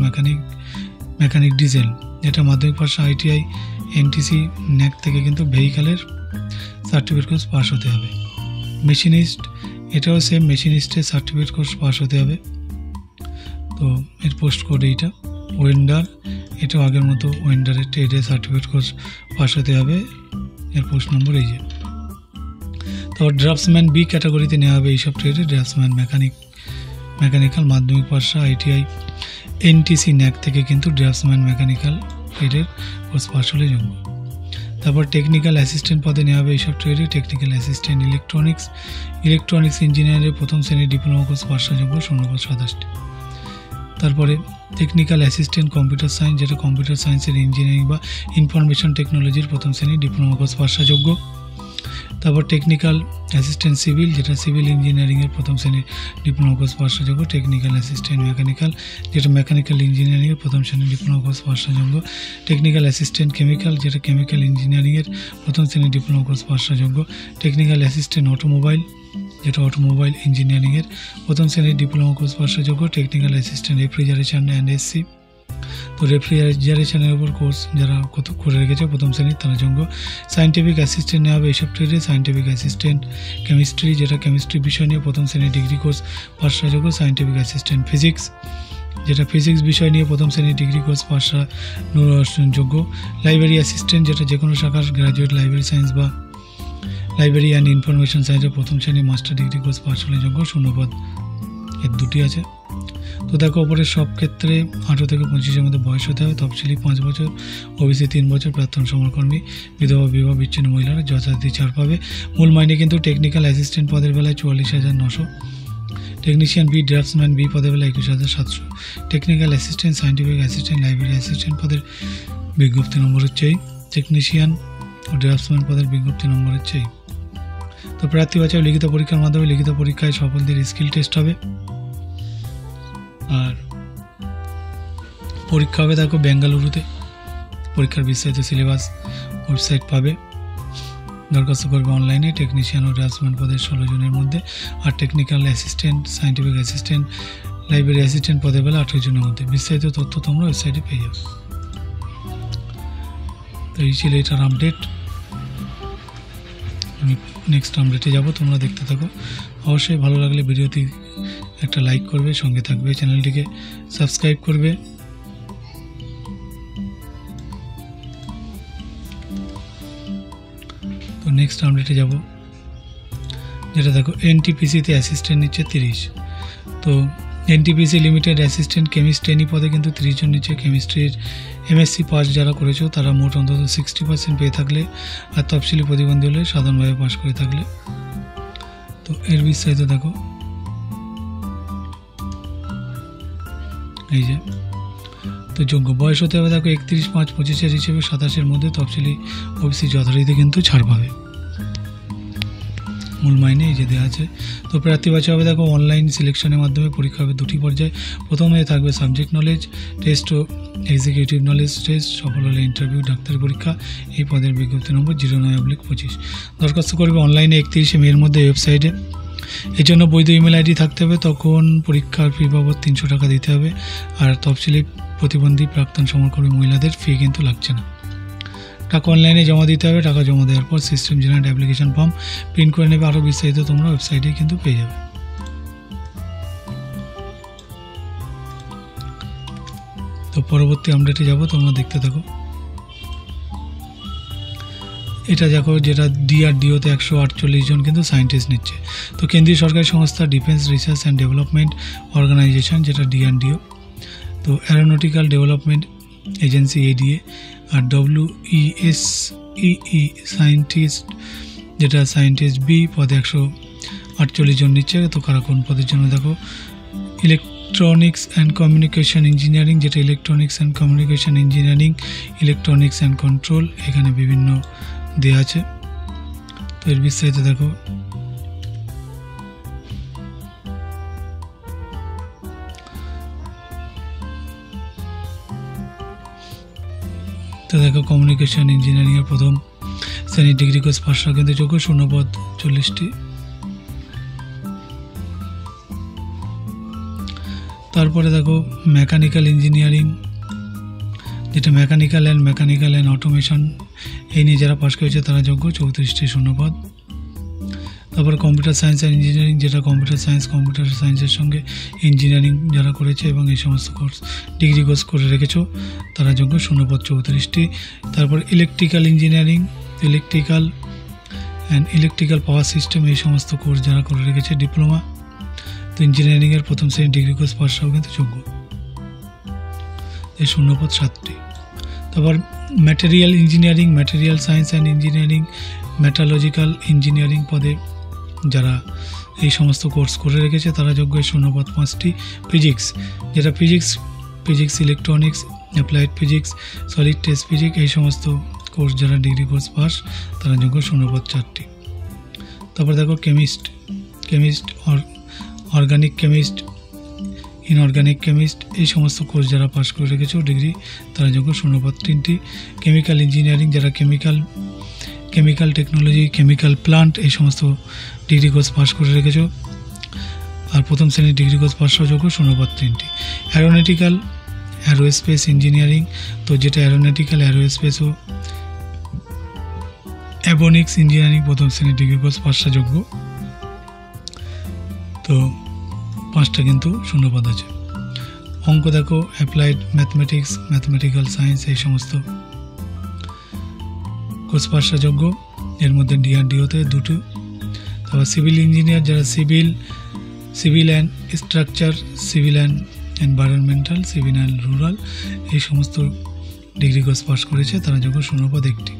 mechanic diesel, যেটা মাধ্যমিক পাশা, আইটিআই, এনটিসি, ন্যাক থেকে কিন্তু ভেহিক্যালের সার্টিফিকেট কোর্স পাস হতে হবে। মেশিনিস্ট, এটাও সেম, মেশিনিস্টের সার্টিফিকেট কোর্স পাস হতে হবে। তো এর পোস্ট কোড এইটা। ওয়েন্ডার, এটাও আগের মতো, ওয়েন্ডারের ট্রেডের সার্টিফিকেট কোর্স পাস হতে হবে। এর পোস্ট নম্বর এই যে। তারপর ড্রাফটসম্যান বি ক্যাটাগরিতে নেওয়া হবে এইসব ট্রেডে, ড্রাফটসম্যান মেকানিক্যাল, মাধ্যমিক পাশা, আইটিআই, এনটিসি, ন্যাক থেকে কিন্তু ড্রাফটসম্যান মেকানিক্যাল ট্রেডের কোর্স পাস হলে যোগ্য। তারপর টেকনিক্যাল অ্যাসিস্ট্যান্ট পদে নেওয়া হবে এইসব ট্রেডে, টেকনিক্যাল অ্যাসিস্ট্যান্ট ইলেকট্রনিক্স ইঞ্জিনিয়ারের প্রথম শ্রেণীর ডিপ্লোমা কোর্স পাস হলে যোগ্য। শূন্যপদ 27টি। তারপরে টেকনিক্যাল অ্যাসিস্ট্যান্ট কম্পিউটার সায়েন্স, যেটা কম্পিউটার সায়েন্সের ইঞ্জিনিয়ারিং বা ইনফরমেশন টেকনোলজির প্রথম শ্রেণীর ডিপ্লোমা কোর্স পাস হওয়া যোগ্য। তারপর টেকনিক্যাল অ্যাসিস্ট্যান্ট সিভিল, যেটা সিভিল ইঞ্জিনিয়ারিংয়ের প্রথম শ্রেণীর ডিপ্লোমা কোর্স পাস হওয়া যোগ্য। টেকনিক্যাল অ্যাসিস্ট্যান্ট মেকানিক্যাল, যেটা মেকানিক্যাল ইঞ্জিনিয়ারিংয়ের প্রথম শ্রেণীর ডিপ্লোমা কোর্স পাস হওয়া যোগ্য। টেকনিক্যাল অ্যাসিস্ট্যান্ট কেমিক্যাল, যেটা কেমিক্যাল ইঞ্জিনিয়ারিংয়ের প্রথম শ্রেণীর ডিপ্লোমা কোর্স পাস হওয়া যোগ্য। টেকনিক্যাল অ্যাসিস্ট্যান্ট অটোমোবাইল, যেটা অটোমোবাইল ইঞ্জিনিয়ারিংয়ের প্রথম শ্রেণীর ডিপ্লোমা কোর্স পাস হওয়া যোগ্য। Technical assistant refrigeration and AC, তো রেফ্রিজারেশনের উপর কোর্স যারা করে রেখেছে প্রথম শ্রেণীর তারা যোগ্য। সায়েন্টিফিক অ্যাসিস্ট্যান্ট নেওয়া হবে এইসব ট্রেডে, সায়েন্টিফিক অ্যাসিস্ট্যান্ট কেমিস্ট্রি, যেটা কেমিস্ট্রি বিষয় নিয়ে প্রথম শ্রেণীর ডিগ্রি কোর্স পাস হওয়া যোগ্য। সায়েন্টিফিক অ্যাসিস্ট্যান্ট ফিজিক্স, যেটা ফিজিক্স বিষয় নিয়ে প্রথম শ্রেণীর ডিগ্রি কোর্স পাস হওয়া যোগ্য। লাইব্রেরি অ্যাসিস্ট্যান্ট, যেটা যে কোনো শাখার গ্র্যাজুয়েট লাইব্রেরি সায়েন্স বা লাইব্রেরি অ্যান্ড ইনফরমেশন সায়েন্সের প্রথম শ্রেণীর মাস্টার ডিগ্রি কোর্স পাস হলে যোগ্য। শূন্যপদ এর 2টি আছে। তো দেখো, ওপরের সব ক্ষেত্রে 18 থেকে 25-এর মধ্যে বয়স হতে হবে। তফসিলি 5 বছর, ওবিসি 3 বছর, প্রাক্তন সমরকর্মী, বিধবা বিবাহ বিচ্ছিন্ন মহিলারা যথারীতি ছাড় পাবে। মূল মাইনে কিন্তু টেকনিক্যাল অ্যাসিস্ট্যান্ট পদের বেলায় 44,900, টেকনিশিয়ান বি, ড্রাফটসম্যান বি পদের বেলায় 21,700, technical assistant, scientific assistant, library assistant পদের বিজ্ঞপ্তি নম্বর হচ্ছে এই। টেকনিশিয়ান ও ড্রাফটসম্যান পদের বিজ্ঞপ্তি নম্বর হচ্ছে এই। তো প্রার্থী বাছাই লিখিত পরীক্ষার মাধ্যমে, লিখিত পরীক্ষায় সফলদের স্কিল টেস্ট হবে। আর পরীক্ষা হবে দেখো বেঙ্গালুরুতে। পরীক্ষার বিস্তারিত সিলেবাস ওয়েবসাইট পাবে। দরখাস্ত করবে অনলাইনে। টেকনিশিয়ান ও ড্রাফটসম্যান পদের 16 জনের মধ্যে, আর technical assistant, scientific assistant, library assistant পদের বেলা 18 জনের মধ্যে। বিস্তারিত তথ্য তোমরা ওয়েবসাইটে পেয়ে যাবে। তো এই ছিল এটার আপডেট। আমি নেক্সট আপডেটে যাব, তোমরা দেখতে থাকো। অবশ্যই ভালো লাগলে ভিডিওটি একটা লাইক করবে, সঙ্গে থাকবে, চ্যানেলটিকে সাবস্ক্রাইব করবে। তো নেক্সট আপডেটে যাব, যেটা দেখো এনটিপিসিতে অ্যাসিস্ট্যান্ট নিচ্ছে 30। তো NTPC limited assistant chemist trainee পদে কিন্তু 30 জন নিচ্ছে। কেমিস্ট্রির এমএসসি পাস যারা করেছো তারা মোট অন্তত 60% পেয়ে থাকলে, আর তফসিলি প্রতিবন্ধী হলে সাধারণভাবে পাস করে থাকলে। তো এর বিস্তারিত দেখো, এই যে। তো যোগ্য বয়স হতে হবে দেখো 31/5/25 হিসেবে 27-এর মধ্যে। তফসিলি ওবিসি যথারীতি কিন্তু ছাড় পাবে। মূল মাইনে এই যে দেওয়া আছে। তো প্রার্থী বাছাই হবে দেখো অনলাইন সিলেকশনের মাধ্যমে। পরীক্ষা হবে 2টি পর্যায়ে। প্রথমে থাকবে সাবজেক্ট নলেজ টেস্ট ও এক্সিকিউটিভ নলেজ টেস্ট। সফল হলে ইন্টারভিউ, ডাক্তারি পরীক্ষা। এই পদের বিজ্ঞপ্তি নম্বর 09/25। দরখাস্ত করবে অনলাইনে 31শে মের মধ্যে ওয়েবসাইটে। এর জন্য বৈধ ইমেল আইডি থাকতে হবে। তখন পরীক্ষার ফি বাবদ 300 টাকা দিতে হবে। আর তফসিলি প্রতিবন্ধী প্রাক্তন সমরকর্মী মহিলাদের ফি কিন্তু লাগছে না। টাকা অনলাইনে জমা দিতে হবে। টাকা জমা দেওয়ার পর system generate application form print করে নেবে। আরও বিস্তারিত তোমরা ওয়েবসাইটে কিন্তু পেয়ে যাবে। তো পরবর্তী আপডেটে যাব, তোমরা দেখতে থাকো। এটা দেখো যেটা DRDOতে 148 জন কিন্তু সায়েন্টিস্ট নিচ্ছে। তো কেন্দ্রীয় সরকারি সংস্থা defence research and development organisation, যেটা DRDO। তো অ্যারোনটিক্যাল ডেভেলপমেন্ট এজেন্সি ADA। আর WESEE সায়েন্টিস্ট, যেটা সায়েন্টিস্ট B পদে 148 জন নিচ্ছে। তো কারা কোন পদের জন্য দেখো, ইলেকট্রনিক্স অ্যান্ড কমিউনিকেশন ইঞ্জিনিয়ারিং, যেটা electronics and communication engineering, electronics and control, এখানে বিভিন্ন দেওয়া আছে। তো এর বিস্তারিত দেখো। তো দেখো কমিউনিকেশন ইঞ্জিনিয়ারিংয়ের প্রথম শ্রেণীর ডিগ্রি কোর্স পাশ কিন্তু যোগ্য, শূন্যপদ 40টি। তারপরে দেখো মেকানিক্যাল ইঞ্জিনিয়ারিং, যেটা মেকানিক্যাল অ্যান্ড অটোমেশন, এই নিয়ে যারা পাশ করেছে তারা যোগ্য, 34টি শূন্যপদ। তারপরে কম্পিউটার সায়েন্স অ্যান্ড ইঞ্জিনিয়ারিং, যেটা কম্পিউটার সায়েন্সের সঙ্গে ইঞ্জিনিয়ারিং যারা করেছে এবং এই সমস্ত কোর্স ডিগ্রি কোর্স করে রেখেছো তারা যোগ্য, শূন্যপদ 34টি। তারপর electrical engineering, electrical power system, এই সমস্ত কোর্স যারা করে রেখেছে ডিপ্লোমা। তো ইঞ্জিনিয়ারিংয়ের প্রথম শ্রেণীর ডিগ্রি কোর্স পাশটাও কিন্তু যোগ্য, এই শূন্যপদ 7টি। তারপর material engineering, material science and engineering, metallurgical engineering পদে যারা এই সমস্ত কোর্স করে রেখেছে তারা যোগ্য, শূন্যপদ 5টি। ফিজিক্স, যেটা physics, electronics, applied physics, solid test physics, এই সমস্ত কোর্স যারা ডিগ্রি কোর্স পাস তারা যোগ্য, শূন্যপদ 4টি। তারপর দেখো chemist, organic chemist, inorganic chemist, এই সমস্ত কোর্স যারা পাস করে রেখেছো ডিগ্রি তারা যোগ্য, শূন্যপদ 3টি। কেমিক্যাল ইঞ্জিনিয়ারিং, যারা কেমিক্যাল টেকনোলজি, কেমিক্যাল প্লান্ট, এই সমস্ত ডিগ্রি কোর্স পাস করে রেখেছো আর প্রথম শ্রেণীর ডিগ্রি কোর্স পাসও যোগ্য, শূন্যপদ 3টি। অ্যারোনটিক্যাল অ্যারোস্পেস ইঞ্জিনিয়ারিং, তো যেটা অ্যারোনটিক্যাল অ্যারোস্পেস ও অ্যাভিওনিক্স ইঞ্জিনিয়ারিং, প্রথম শ্রেণীর ডিগ্রি কোর্স পাসটা যোগ্য। তো 5টা কিন্তু শূন্যপদ আছে। অঙ্ক দেখো অ্যাপ্লাইড ম্যাথমেটিক্স, ম্যাথমেটিক্যাল সায়েন্স, এই সমস্ত কোর্স পাসটা যোগ্য, এর মধ্যে DRDOতে 2টি। তারপর সিভিল ইঞ্জিনিয়ার, যারা civil and structure, civil and environmental, civil and rural, এই সমস্ত ডিগ্রি কোর্স পাস করেছে তারা যোগ্য, শূন্যপদ 1টি।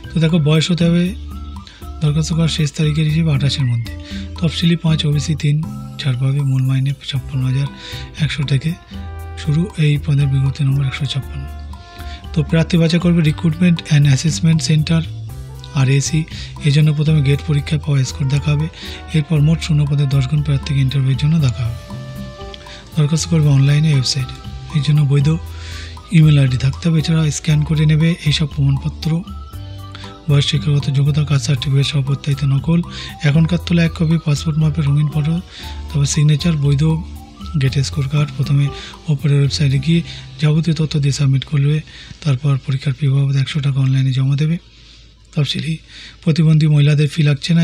তো দেখো বয়স হতে হবে দরখাস্ত করার শেষ তারিখের হিসেবে 28-এর মধ্যে। তফসিলি 5, OBC 3 ছাড় পাবে। মূল মাইনে 56,100 থেকে শুরু। এই পদের বিজ্ঞপ্তি নম্বর 156। তো প্রার্থী বাছাই করবে recruitment and assessment centre RAC। এই জন্য প্রথমে গেট পরীক্ষায় পাওয়া স্কোর দেখা হবে। এরপর মোট শূন্যপদের 10 জন প্রার্থীকে ইন্টারভিউর জন্য দেখা হবে। দরখাস্ত করবে অনলাইনে ওয়েবসাইটে। এই জন্য বৈধ ইমেল আইডি থাকতে হবে। এছাড়া স্ক্যান করে নেবে এইসব প্রমাণপত্র, বয়স, শিক্ষাগত যোগ্যতা, কাস্ট সার্টিফিকেট সহ প্রত্যায়িত নকল, এখনকার তোলা 1 কপি পাসপোর্ট মাপের রঙিন ফটো, তারপর সিগনেচার, বৈধ গেট স্কোর কার্ড। প্রথমে ওপরের ওয়েবসাইটে গিয়ে যাবতীয় তথ্য দিয়ে সাবমিট করবে। তারপর পরীক্ষার ফি বাবদ 100 টাকা অনলাইনে জমা দেবে। তফসিলি প্রতিবন্ধী মহিলাদের ফি লাগছে না।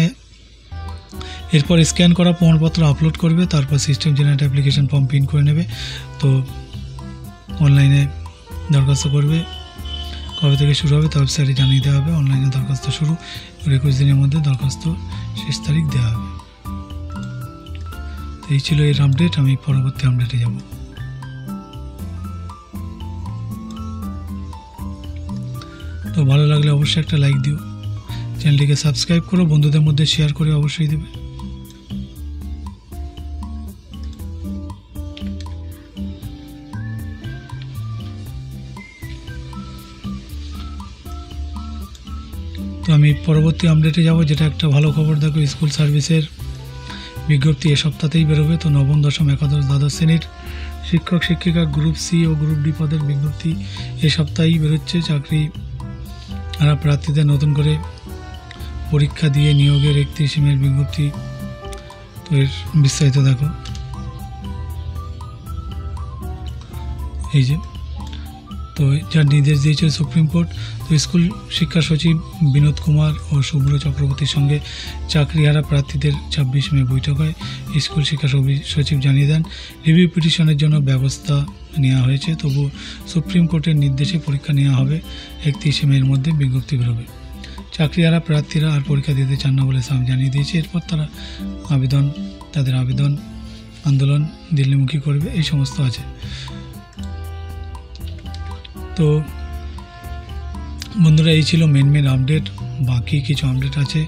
এরপর স্ক্যান করা প্রমাণপত্র আপলোড করবে। তারপর system generate application form print করে নেবে। তো অনলাইনে দরখাস্ত করবে। কবে থেকে শুরু হবে তা ওয়েবসাইটে জানিয়ে দেওয়া হবে। অনলাইনে দরখাস্ত শুরু 21 দিনের মধ্যে দরখাস্ত শেষ তারিখ দেওয়া হবে। এই ছিল এর আপডেট। আমি পরবর্তী আপডেটে যাব। তো ভালো লাগলে অবশ্যই একটা লাইক দিও, চ্যানেলটিকে সাবস্ক্রাইব করো, বন্ধুদের মধ্যে শেয়ার করে অবশ্যই দেবে। তো আমি পরবর্তী আপডেটে যাব, যেটা একটা ভালো খবর। দেখো, স্কুল সার্ভিসের বিজ্ঞপ্তি এ সপ্তাহতেই বেরোবে। তো নবম, দশম, একাদশ, দ্বাদশ শ্রেণীর শিক্ষক শিক্ষিকা গ্রুপ সি ও গ্রুপ ডি পদের বিজ্ঞপ্তি এ সপ্তাহেই বেরোচ্ছে। চাকরি আর প্রার্থীদের নতুন করে পরীক্ষা দিয়ে নিয়োগের 31 মের বিজ্ঞপ্তি। তো এর বিস্তারিত দেখো, এই যে, তো যার নির্দেশ দিয়েছে সুপ্রিম কোর্ট। তো স্কুল শিক্ষা সচিব বিনোদ কুমার ও শুভ্র চক্রবর্তীর সঙ্গে চাকরিহারা প্রার্থীদের 26 মে বৈঠক হয়। স্কুল শিক্ষা সচিব জানিয়ে দেন, রিভিউ পিটিশনের জন্য ব্যবস্থা নেওয়া হয়েছে, তবু সুপ্রিম কোর্টের নির্দেশে পরীক্ষা নেওয়া হবে। 31 মের মধ্যে বিজ্ঞপ্তি বেরোবে। চাকরিহারা প্রার্থীরা আর পরীক্ষা দিতে চান না বলে জানিয়ে দিয়েছে। এরপর তারা তাদের আবেদন আন্দোলন দিল্লিমুখী করবে, এই সমস্ত আছে। তো বন্ধুরা, এই ছিল মেন আপডেট। বাকি কিছু আপডেট আছে,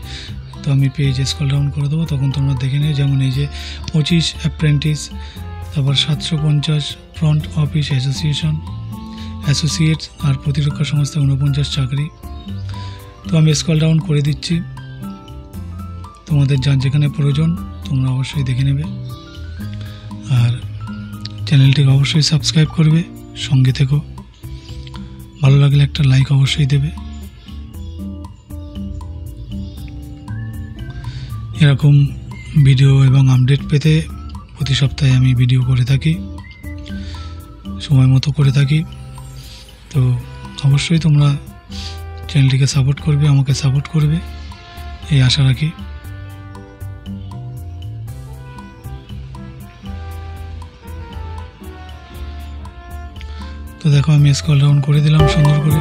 তো আমি পেজ স্ক্রল ডাউন করে দেবো, তখন তোমরা দেখে নেবে। যেমন এই যে 25 অ্যাপ্রেন্টিস, তারপর 750 ফ্রন্ট অফিস অ্যাসোসিয়েটস আর প্রতিরক্ষা সংস্থা 49 চাকরি। তো আমি স্ক্রল ডাউন করে দিচ্ছি, তোমাদের যার যেখানে প্রয়োজন তোমরা অবশ্যই দেখে নেবে। আর চ্যানেলটিকে অবশ্যই সাবস্ক্রাইব করবে, সঙ্গে থেকো। ভালো লাগলে একটা লাইক অবশ্যই দেবে। এরকম ভিডিও এবং আপডেট পেতে প্রতি সপ্তাহে আমি ভিডিও করে থাকি, সময় মতো করে থাকি। তো অবশ্যই তোমরা চ্যানেলটিকে সাপোর্ট করবে, আমাকে সাপোর্ট করবে, এই আশা রাখি। তো দেখো, আমি স্ক্রল ডাউন করে দিলাম সুন্দর করে।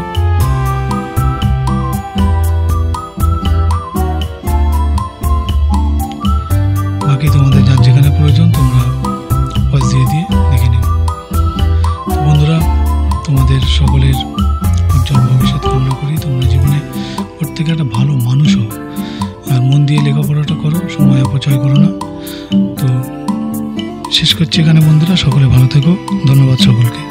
বাকি তোমাদের যার যেখানে প্রয়োজন তোমরা পজ দিয়ে দেখে নিও। তো বন্ধুরা, তোমাদের সকলের উজ্জ্বল ভবিষ্যৎ কামনা করি। তোমরা জীবনে প্রত্যেকে একটা ভালো মানুষ হও, আর মন দিয়ে লেখাপড়াটা করো, সময় অপচয় করো না। তো শেষ করছি এখানে বন্ধুরা, সকলে ভালো থেকো। ধন্যবাদ সকলকে।